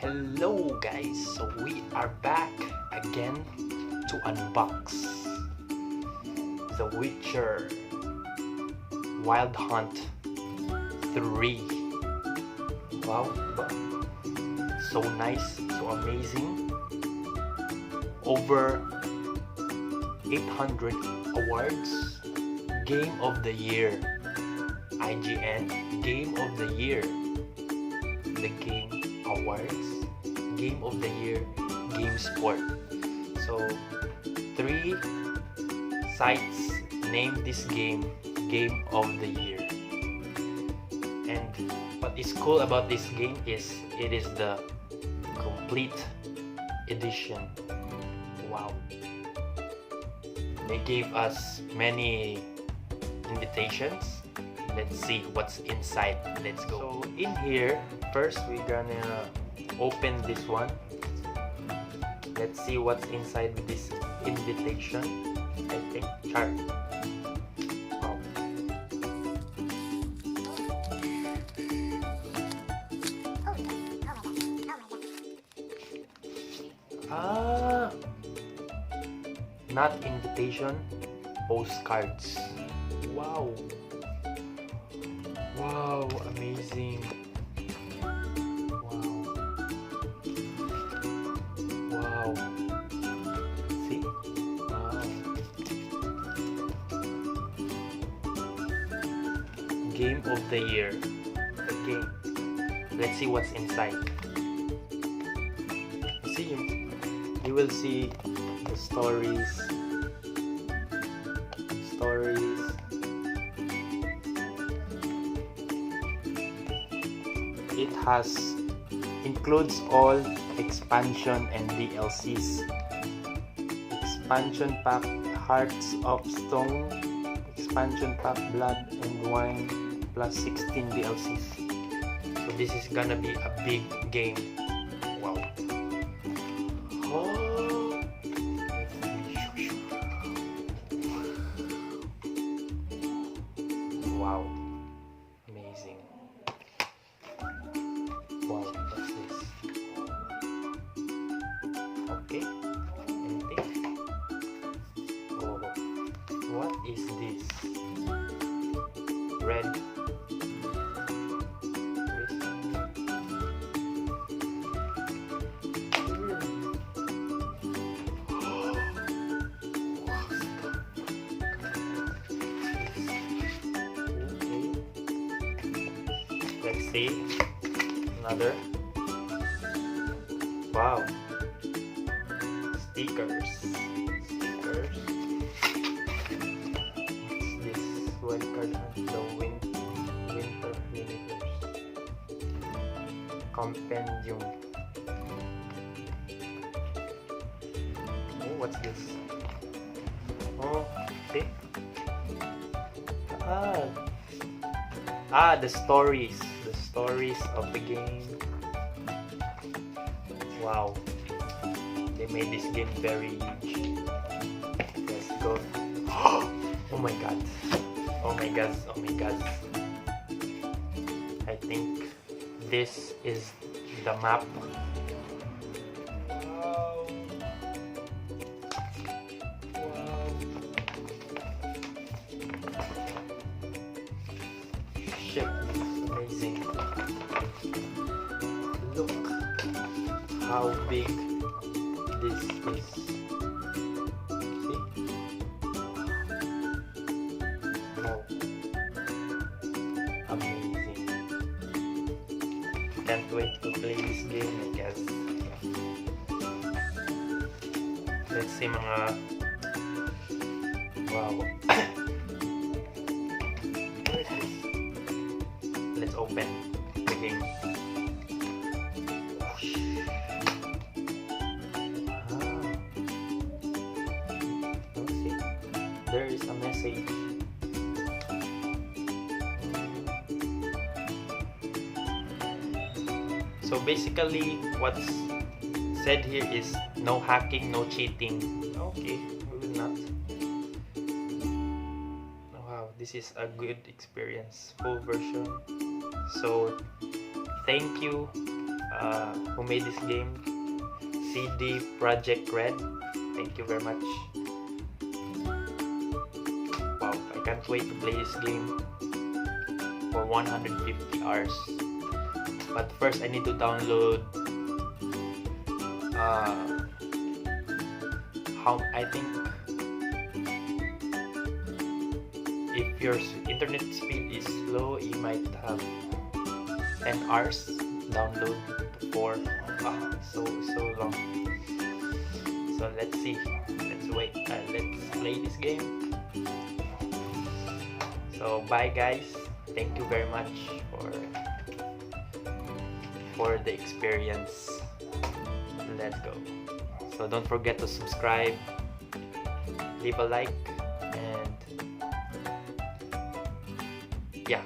Hello guys, so we are back again to unbox The Witcher Wild Hunt 3. Wow, so nice, so amazing. Over 800 awards. Game of the Year, IGN Game of the Year, the Game Awards, Game of the Year, GameSpot. So 3 sites named this game Game of the Year. And what is cool about this game is it is the complete edition. Wow. They gave us many invitations. Let's see what's inside. Let's go. So in here, first we're gonna open this one. Let's see what's inside with this invitation. I think chart. Wow. Not invitation, postcards. Wow. Wow, amazing. Wow. See? Wow. Game of the Year. The game. Let's see what's inside. See, you will see the stories. It includes all expansion and DLCs. Expansion pack Hearts of Stone, expansion pack Blood and Wine, plus 16 DLCs. So this is gonna be a big game. Wow. Oh. Wow. Amazing. Wow, what's this? Okay, anything? Oh, what is this? Red. Okay. Let's see. Another. Wow. Stickers. What's this? Wildcard and the Winter Universe. Compendium. Oh, what's this? Oh, see? The stories. The stories of the game. Wow, they made this game very huge. Let's go. Oh my god. Oh my god. Oh my god. I think this is the map. Wow. Wow. Shit, amazing. Look how big this is. See? Wow. Amazing. Can't wait to play this game, I guess. Let's see mga... Wow. Where is this? Let's open the game. There is a message. So basically what's said here is no hacking, no cheating. Okay, we will not. Wow, this is a good experience. Full version. So thank you who made this game, CD Projekt Red. Thank you very much. Wow, I can't wait to play this game for 150 hours. But first I need to download I think if your internet speed is slow, you might have 10 hours download before. So long. So let's see. Let's wait. Let's play this game. So bye guys. Thank you very much for the experience. Let's go. So don't forget to subscribe, leave a like, and yeah.